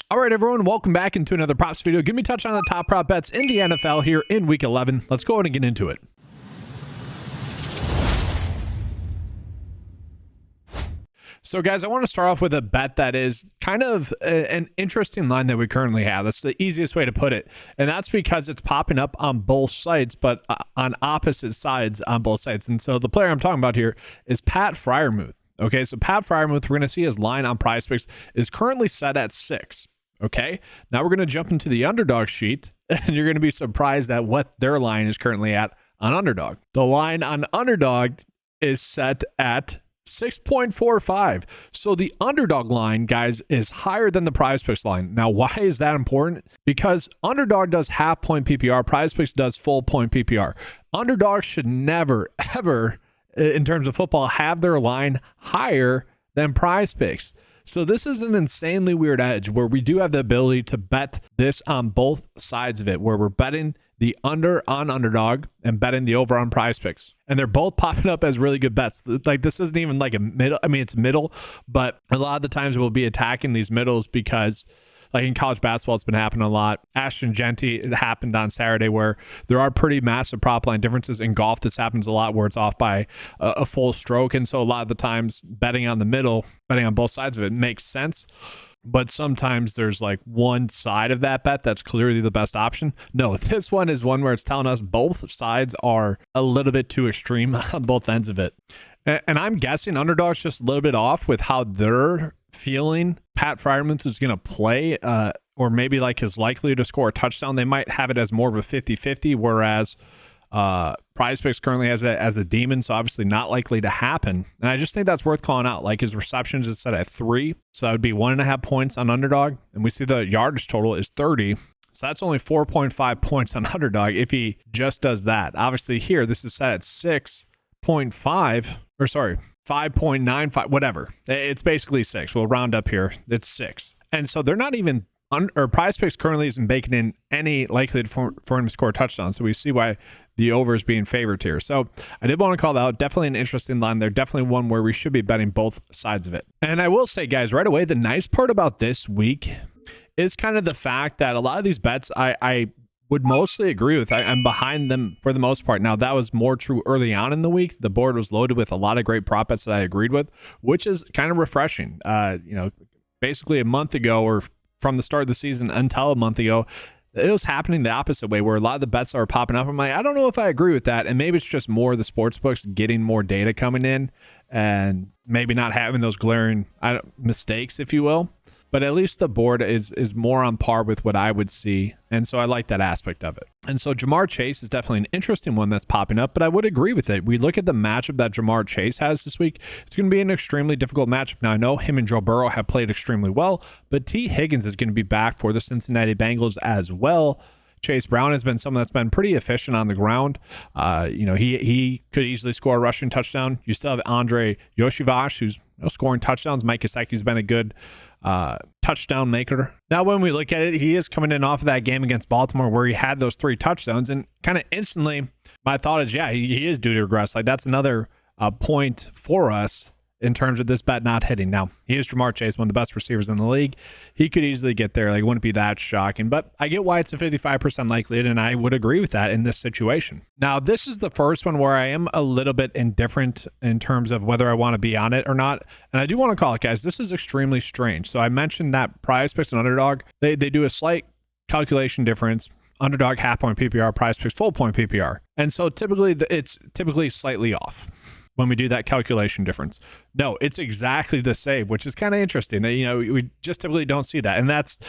All right, everyone, welcome back into another props video. Give me a touch on the top prop bets in the NFL here in week 11. Let's go ahead and get into it. So, guys, I want to start off with a bet that is kind of an interesting line that we currently have. That's the easiest way to put it. And that's because it's popping up on both sites, but on opposite sides on both sites. And so the player I'm talking about here is Pat Freiermuth. Okay, so Pat Freiermuth, we're going to see his line on PrizePicks is currently set at 6. Okay, now we're going to jump into the underdog sheet, and you're going to be surprised at what their line is currently at on underdog. The line on underdog is set at 6.45. So the underdog line, guys, is higher than the PrizePicks line. Now, why is that important? Because underdog does half point PPR, PrizePicks does full point PPR. Underdog should never, ever, in terms of football, have their line higher than PrizePicks. So this is an insanely weird edge where we do have the ability to bet this on both sides of it, where we're betting the under on underdog and betting the over on PrizePicks. And they're both popping up as really good bets. Like, this isn't even like a middle. I mean, it's middle, but a lot of the times we'll be attacking these middles because, like in college basketball, it's been happening a lot. Ashton Genty, it happened on Saturday, where there are pretty massive prop line differences. In golf, this happens a lot where it's off by a full stroke. And so a lot of the times betting on the middle, betting on both sides of it makes sense. But sometimes there's like one side of that bet that's clearly the best option. No, this one is one where it's telling us both sides are a little bit too extreme on both ends of it. And I'm guessing underdog's just a little bit off with how they're feeling Pat Freiermuth is going to play, or maybe like his likelihood to score a touchdown. They might have it as more of a 50-50, whereas PrizePicks currently has it as a demon, so obviously not likely to happen. And I just think that's worth calling out. Like, his receptions is set at 3, so that would be 1.5 points on underdog. And we see the yardage total is 30. So that's only 4.5 points on underdog if he just does that. Obviously here, this is set at 6.5, or sorry, 5.95, whatever. It's basically 6. We'll round up here. It's 6. And so they're not even, or PrizePicks currently isn't baking in any likelihood for him to score a touchdown. So we see why the over is being favored here. So I did want to call that out. Definitely an interesting line there. Definitely one where we should be betting both sides of it. And I will say, guys, right away, the nice part about this week is kind of the fact that a lot of these bets I would mostly agree with. I'm behind them for the most part. Now, that was more true early on in the week. The board was loaded with a lot of great prop bets that I agreed with, which is kind of refreshing. Basically a month ago, or from the start of the season until a month ago, it was happening the opposite way, where a lot of the bets are popping up. I'm like, I don't know if I agree with that. And maybe it's just more the sports books getting more data coming in and maybe not having those glaring mistakes, if you will. But at least the board is more on par with what I would see. And so I like that aspect of it. And so Jamar Chase is definitely an interesting one that's popping up, but I would agree with it. We look at the matchup that Jamar Chase has this week. It's going to be an extremely difficult matchup. Now, I know him and Joe Burrow have played extremely well, but T. Higgins is going to be back for the Cincinnati Bengals as well. Chase Brown has been someone that's been pretty efficient on the ground. He could easily score a rushing touchdown. You still have Andre Yoshivash, who's scoring touchdowns. Mike Gesicki's been a good touchdown maker. Now, when we look at it, he is coming in off of that game against Baltimore where he had those 3 touchdowns, and kind of instantly my thought is, yeah, he is due to regress. Like, that's another point for us in terms of this bet not hitting. Now, he is Jamar Chase, one of the best receivers in the league. He could easily get there. Like, it wouldn't be that shocking, but I get why it's a 55% likelihood, and I would agree with that in this situation. Now, this is the first one where I am a little bit indifferent in terms of whether I want to be on it or not. And I do want to call it, guys, this is extremely strange. So I mentioned that PrizePicks and Underdog, they do a slight calculation difference. Underdog half point PPR, PrizePicks full point PPR. And so it's typically slightly off when we do that calculation difference. No, it's exactly the same, which is kind of interesting. We just typically don't see that. And that's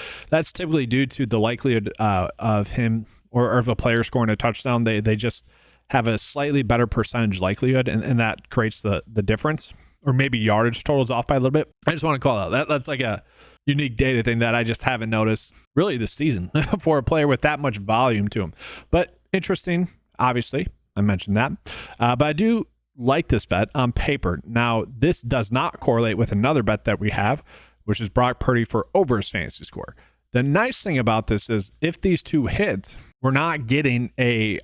typically due to the likelihood of him or of a player scoring a touchdown. They just have a slightly better percentage likelihood, and that creates the difference. Or maybe yardage totals off by a little bit. I just want to call out that's like a unique data thing that I just haven't noticed really this season for a player with that much volume to him. But interesting, obviously, I mentioned that. But I do like this bet on paper. Now, this does not correlate with another bet that we have, which is Brock Purdy for over his fantasy score. The nice thing about this is if these two hit, we're not getting a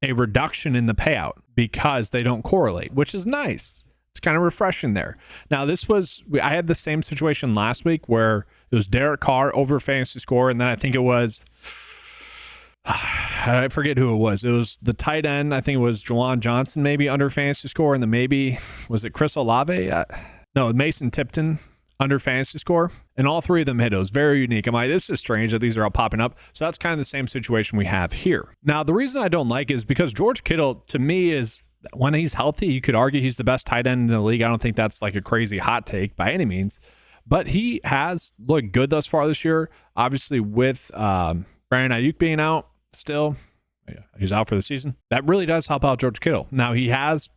reduction in the payout because they don't correlate, which is nice. It's kind of refreshing there. Now, I had the same situation last week where It was Derek Carr over fantasy score, and then I think it was, I forget who it was. It was the tight end. I think it was Juwan Johnson maybe under fantasy score, and then maybe, was it Chris Olave? No, Mason Tipton under fantasy score, and all three of them hit. It was very unique. I'm like, this is strange that these are all popping up. So that's kind of the same situation we have here. Now, the reason I don't like it is because George Kittle, to me, is when he's healthy, you could argue he's the best tight end in the league. I don't think that's like a crazy hot take by any means, but he has looked good thus far this year. Obviously, with Brandon Ayuk being out still, he's out for the season. That really does help out George Kittle. Now, he's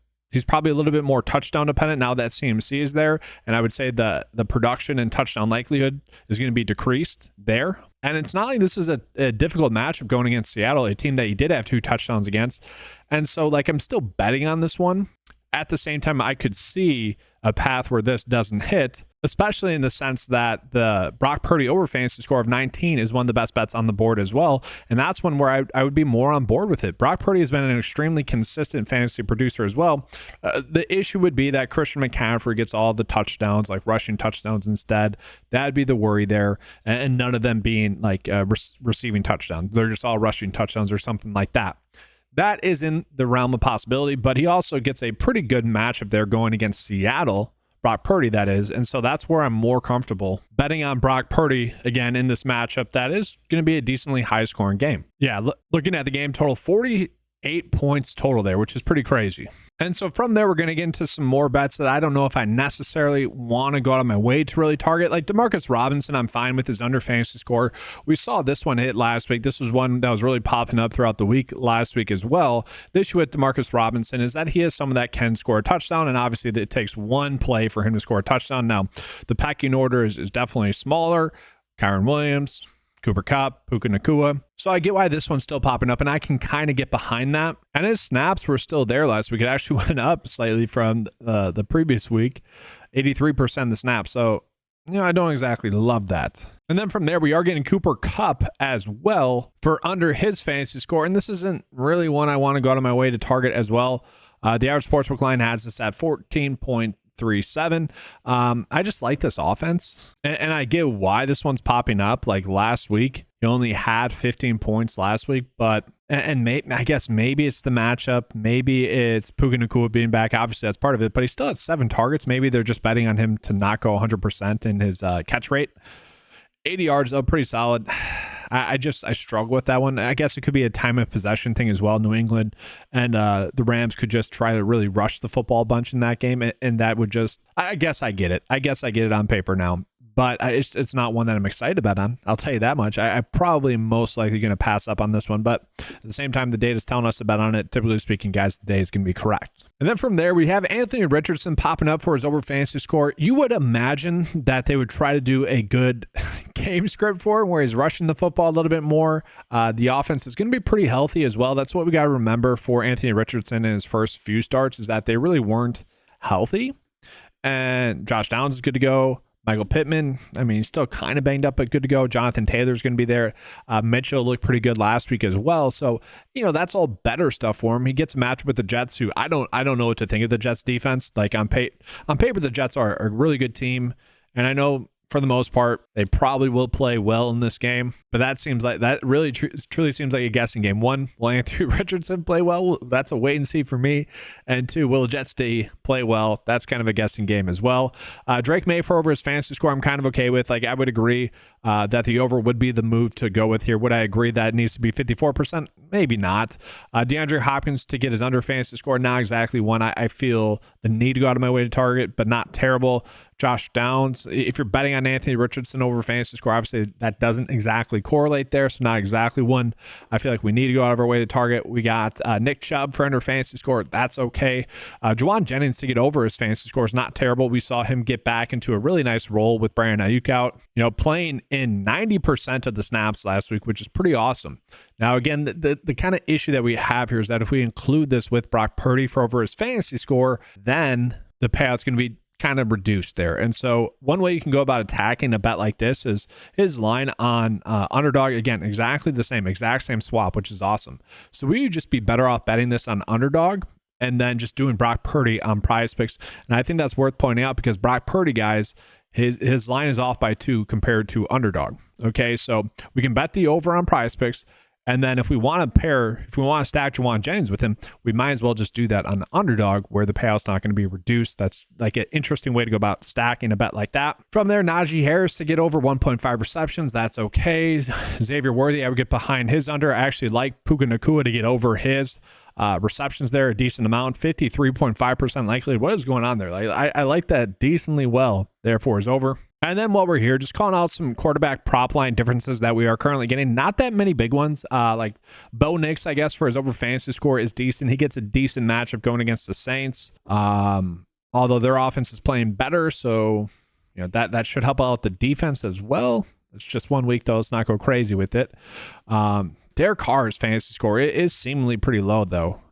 probably a little bit more touchdown dependent now that CMC is there, and I would say the production and touchdown likelihood is going to be decreased there. And it's not like this is a difficult matchup going against Seattle, a team that he did have 2 touchdowns against. And so, like, I'm still betting on this one. At the same time, I could see a path where this doesn't hit, especially in the sense that the Brock Purdy over fantasy score of 19 is one of the best bets on the board as well. And that's one where I would be more on board with it. Brock Purdy has been an extremely consistent fantasy producer as well. The issue would be that Christian McCaffrey gets all the touchdowns, like rushing touchdowns instead. That'd be the worry there. And none of them being like receiving touchdowns. They're just all rushing touchdowns or something like that. That is in the realm of possibility, but he also gets a pretty good matchup there going against Seattle, Brock Purdy, that is. And so that's where I'm more comfortable betting on Brock Purdy again in this matchup. That is going to be a decently high scoring game. Yeah, looking at the game total, 48 points total there, which is pretty crazy. And so from there, we're going to get into some more bets that I don't know if I necessarily want to go out of my way to really target. Like Demarcus Robinson, I'm fine with his under fantasy score. We saw this one hit last week. This was one that was really popping up throughout the week last week as well. The issue with Demarcus Robinson is that he is someone that can score a touchdown, and obviously it takes one play for him to score a touchdown. Now, the pecking order is definitely smaller. Kyron Williams, Cooper Kupp, Puka Nacua. So I get why this one's still popping up, and I can kind of get behind that. And his snaps were still there last week. It actually went up slightly from the previous week, 83% of the snaps. So, I don't exactly love that. And then from there, we are getting Cooper Kupp as well for under his fantasy score. And this isn't really one I want to go out of my way to target as well. The average sportsbook line has this at 14.37. I just like this offense, and I get why this one's popping up. Like last week, he only had 15 points last week, but I guess maybe it's the matchup, maybe it's Puka Nacua being back. Obviously, that's part of it, but he still had 7 targets. Maybe they're just betting on him to not go 100% in his catch rate. 80 yards, though, pretty solid. I struggle with that one. I guess it could be a time of possession thing as well. New England and the Rams could just try to really rush the football bunch in that game, and that would just, I guess I get it. I guess I get it on paper now. But it's not one that I'm excited about on. I'll tell you that much. I probably most likely going to pass up on this one. But at the same time, the data is telling us to bet on it. Typically speaking, guys, the day is going to be correct. And then from there, we have Anthony Richardson popping up for his over fantasy score. You would imagine that they would try to do a good game script for him where he's rushing the football a little bit more. The offense is going to be pretty healthy as well. That's what we got to remember for Anthony Richardson in his first few starts, is that they really weren't healthy. And Josh Downs is good to go. Michael Pittman, he's still kind of banged up, but good to go. Jonathan Taylor's going to be there. Mitchell looked pretty good last week as well. So, that's all better stuff for him. He gets a match with the Jets, who I don't know what to think of the Jets defense. Like on paper, the Jets are a really good team. And I know for the most part, they probably will play well in this game. But that really truly seems like a guessing game. 1, will Anthony Richardson play well? That's a wait and see for me. And 2, will the Jets play well? That's kind of a guessing game as well. Drake May for over his fantasy score, I'm kind of okay with. Like, I would agree that the over would be the move to go with here. Would I agree that it needs to be 54%? Maybe not. DeAndre Hopkins to get his under fantasy score, not exactly one I feel the need to go out of my way to target, but not terrible. Josh Downs, if you're betting on Anthony Richardson over fantasy score, obviously that doesn't exactly correlate there, so not exactly one I feel like we need to go out of our way to target. We got Nick Chubb for under fantasy score. That's okay. Juwan Jennings to get over his fantasy score is not terrible. We saw him get back into a really nice role with Brandon Ayuk out, playing in 90% of the snaps last week, which is pretty awesome. Now, again, the kind of issue that we have here is that if we include this with Brock Purdy for over his fantasy score, then the payout's going to be kind of reduced there. And so one way you can go about attacking a bet like this is his line on underdog. Again, exact same swap, which is awesome. So we would just be better off betting this on underdog and then just doing Brock Purdy on PrizePicks. And I think that's worth pointing out because Brock Purdy, guys, His line is off by 2 compared to underdog. Okay, so we can bet the over on PrizePicks. And then if we want to stack Jamar Chase with him, we might as well just do that on the underdog where the payout's not going to be reduced. That's like an interesting way to go about stacking a bet like that. From there, Najee Harris to get over 1.5 receptions. That's okay. Xavier Worthy, I would get behind his under. I actually like Puka Nacua to get over his receptions there, a decent amount, 53.5% likelihood. What is going on there? Like, I like that decently well, therefore is over. And then while we're here, just calling out some quarterback prop line differences that we are currently getting. Not that many big ones. Like Bo Nix, I guess, for his over fantasy score is decent. He gets a decent matchup going against the Saints. Although their offense is playing better, so that should help out the defense as well. It's just 1 week though. Let's not go crazy with it. Derek Carr's fantasy score is seemingly pretty low though.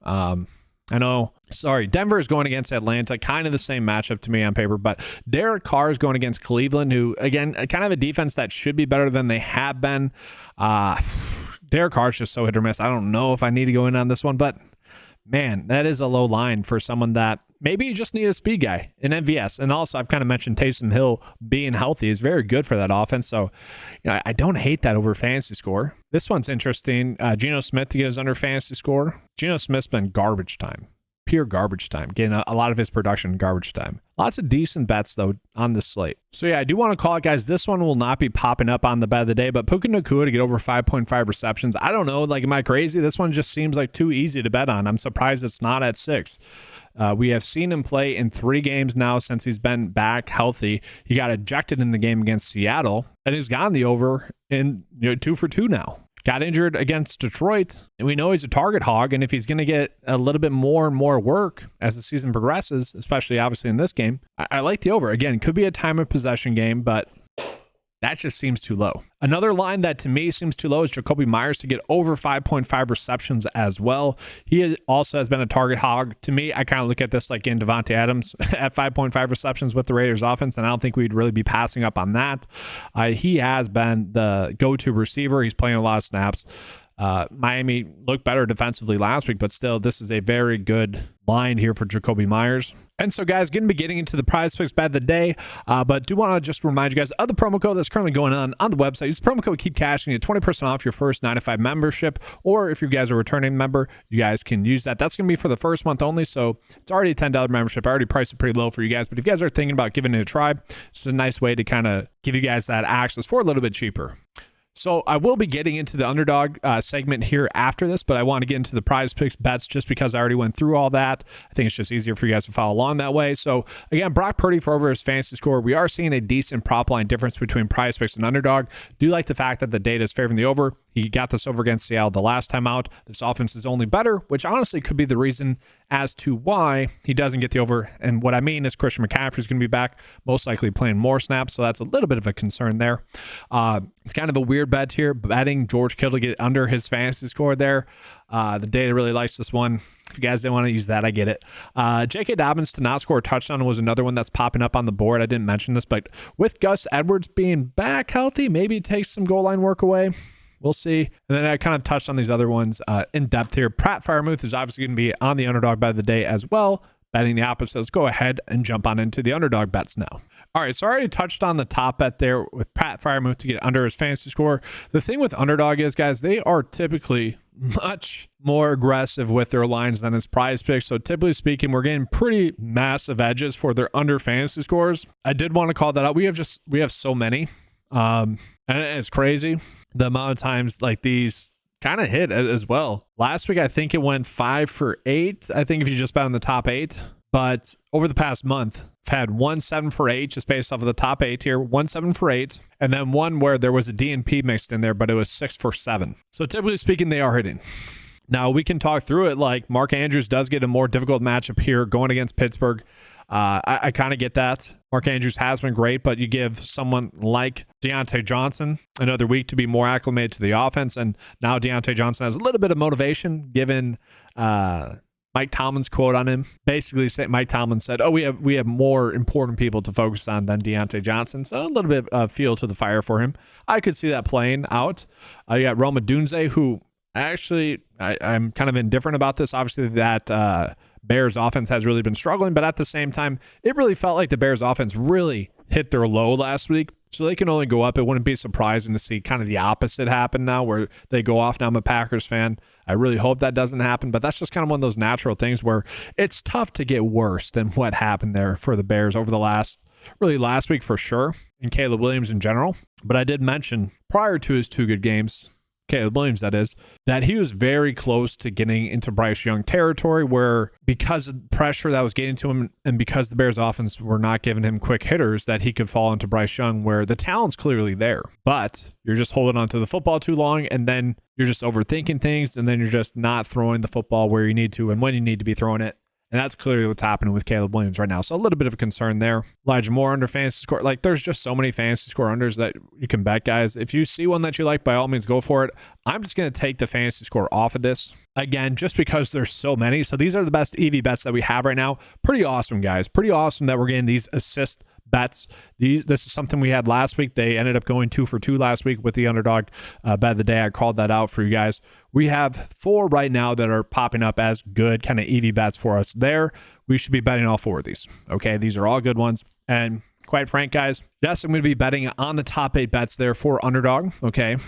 Denver is going against Atlanta, kind of the same matchup to me on paper, but Derek Carr is going against Cleveland, who, again, kind of a defense that should be better than they have been. Derek Carr is just so hit or miss. I don't know if I need to go in on this one, but man, that is a low line for someone that maybe you just need a speed guy in MVS. And also, I've kind of mentioned Taysom Hill being healthy is very good for that offense. So, I don't hate that over fantasy score. This one's interesting. Geno Smith to get his under fantasy score. Geno Smith's been garbage time. Pure garbage time, getting a lot of his production in garbage time. Lots of decent bets, though, on this slate. So, yeah, I do want to call it, guys. This one will not be popping up on the bet of the day, but Puka Nacua to get over 5.5 receptions. I don't know. Like, am I crazy? This one just seems like too easy to bet on. I'm surprised it's not at 6. We have seen him play in 3 games now since he's been back healthy. He got ejected in the game against Seattle, and he's gotten the over in 2 for 2 now. Got injured against Detroit, and we know he's a target hog, and if he's going to get a little bit more and more work as the season progresses, especially obviously in this game, I like the over. Again, could be a time of possession game, but that just seems too low. Another line that to me seems too low is Jacoby Myers to get over 5.5 receptions as well. He also has been a target hog. To me, I kind of look at this like in Devontae Adams at 5.5 receptions with the Raiders offense, and I don't think we'd really be passing up on that. He has been the go-to receiver. He's playing a lot of snaps. Miami looked better defensively last week, but still, this is a very good line here for Jacoby Myers. And so, guys, going to be getting into the PrizePicks bet of the day, but do want to just remind you guys of the promo code that's currently going on the website. Use the promo code Keep Cashing, you get 20% off your first 9 to 5 membership, or if you guys are a returning member, you guys can use that. That's going to be for the first month only, so it's already a $10 membership. I already priced it pretty low for you guys, but if you guys are thinking about giving it a try, it's a nice way to kind of give you guys that access for a little bit cheaper. So I will be getting into the underdog segment here after this, but I want to get into the PrizePicks bets just because I already went through all that. I think it's just easier for you guys to follow along that way. So again, Brock Purdy for over his fantasy score. We are seeing a decent prop line difference between PrizePicks and underdog. Do like the fact that the data is favoring the over. He got this over against Seattle the last time out. This offense is only better, which honestly could be the reason as to why he doesn't get the over. And what I mean is Christian McCaffrey is going to be back, most likely playing more snaps, so that's a little bit of a concern there. It's kind of a weird bet here, betting George Kittle to get under his fantasy score there. The data really likes this one. If you guys didn't want to use that, I get it. J.K. Dobbins to not score a touchdown was another one that's popping up on the board. I didn't mention this, but with Gus Edwards being back healthy, maybe it takes some goal line work away. We'll see. And then I kind of touched on these other ones in depth here. Pratt Freiermuth is obviously going to be on the underdog bet of the day as well, betting the opposite. Let's go ahead and jump on into the underdog bets now. All right, so I already touched on the top bet there with Pratt Freiermuth to get under his fantasy score. The thing with underdog is, guys, they are typically much more aggressive with their lines than its PrizePicks. So typically speaking, we're getting pretty massive edges for their under fantasy scores. I did want to call that out. We have so many, and it's crazy the amount of times like these kind of hit as well. Last week, I think it went 5 for 8. I think if you just bet on the top 8, but over the past month, I've had 1 7 for 8 just based off of the top 8 here, 1 7 for 8, and then one where there was a DNP mixed in there, but it was 6 for 7. So typically speaking, they are hitting. Now we can talk through it. Like Mark Andrews does get a more difficult matchup here going against Pittsburgh. I kind of get that. Mark Andrews has been great, but you give someone like Deontay Johnson another week to be more acclimated to the offense, and now Deontay Johnson has a little bit of motivation given Mike Tomlin's quote on him. Basically, Mike Tomlin said, we have more important people to focus on than Deontay Johnson, so a little bit of fuel to the fire for him. I could see that playing out. You got Roma Dunze, who actually I'm kind of indifferent about this. Obviously, that Bears offense has really been struggling, but at the same time, it really felt like the Bears offense really hit their low last week. So they can only go up. It wouldn't be surprising to see kind of the opposite happen now where they go off. Now I'm a Packers fan. I really hope that doesn't happen, but that's just kind of one of those natural things where it's tough to get worse than what happened there for the Bears over the last week for sure, and Caleb Williams in general. But I did mention prior to his 2 good games, Caleb Williams that is, that he was very close to getting into Bryce Young territory where because of the pressure that was getting to him and because the Bears offense were not giving him quick hitters, that he could fall into Bryce Young where the talent's clearly there, but you're just holding on to the football too long and then you're just overthinking things and then you're just not throwing the football where you need to and when you need to be throwing it. And that's clearly what's happening with Caleb Williams right now. So a little bit of a concern there. Elijah Moore under fantasy score. Like there's just so many fantasy score unders that you can bet, guys. If you see one that you like, by all means, go for it. I'm just going to take the fantasy score off of this. Again, just because there's so many. So these are the best EV bets that we have right now. Pretty awesome, guys. Pretty awesome that we're getting these assist bets. This is something we had last week. They ended up going 2 for 2 last week with the underdog bet of the day. I called that out for you guys. We have 4 right now that are popping up as good kind of EV bets for us there. We should be betting all 4 of these. Okay, these are all good ones. And quite frank, guys, yes, I'm going to be betting on the top 8 bets there for underdog. Okay,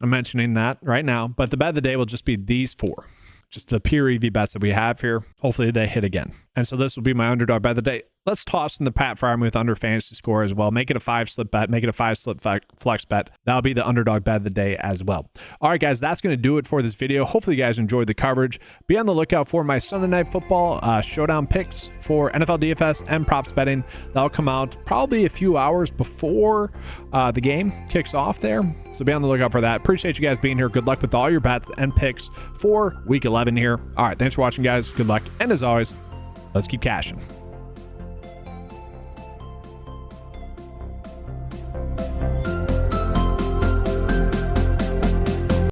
I'm mentioning that right now. But the bet of the day will just be these 4. Just the pure EV bets that we have here. Hopefully they hit again. And so this will be my underdog bet of the day. Let's toss in the Pat Freiermuth under fantasy score as well. Make it a 5-slip bet. Make it a 5-slip flex bet. That'll be the underdog bet of the day as well. All right, guys, that's going to do it for this video. Hopefully you guys enjoyed the coverage. Be on the lookout for my Sunday Night Football showdown picks for NFL DFS and props betting. That'll come out probably a few hours before the game kicks off there. So be on the lookout for that. Appreciate you guys being here. Good luck with all your bets and picks for Week 11 here. All right, thanks for watching, guys. Good luck. And as always, let's keep cashing.